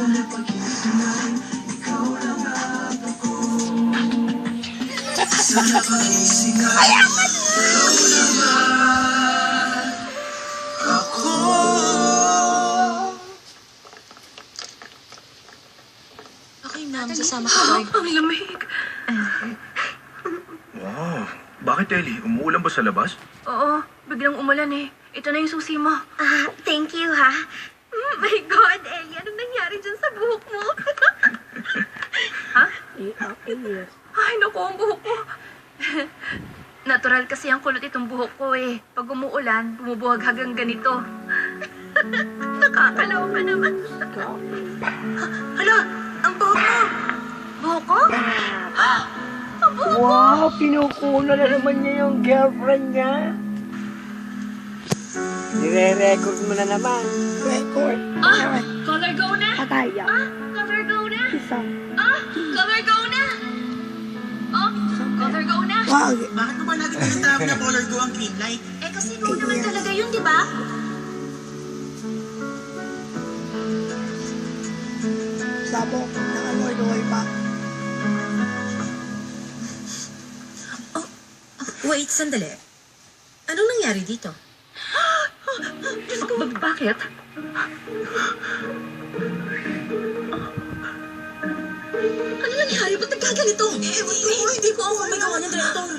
Okay na, masasama ka, Lloyd. Ang lamig. Wow. Bakit, Ellie? Umuulan ba sa labas? Oo, biglang umulan eh. Ito na yung susi mo. Thank you, ha? My God, Ellie, anong nangyari dyan sa buhok mo? Ha? Ay, naku, ang buhok ko. Natural kasi ang kulot itong buhok ko eh. Pag umuulan, bumubuhag hanggang ganito. Nakakalaw ka naman. Hala, ang buhok ko. Buhok ko? Ang buhok ko. Wow, pinukuna na naman niya yung girlfriend niya. Nire-record mo na naman. Record. Color go na. Pataya. Color go na. Isang. Color go na. Color go na. Wag. Bakit mo ba lagi tinatawag na color go ang green light? Eh, kasi go naman talaga yun, di ba? Sabo, nakaloy-loy pa. Wait, sandali. Anong nangyari dito? Diyos ko. Bakit? Ano nangyari? Ba't nagkaganito? Ewan ko, hindi ko ako May gawa ng direktor.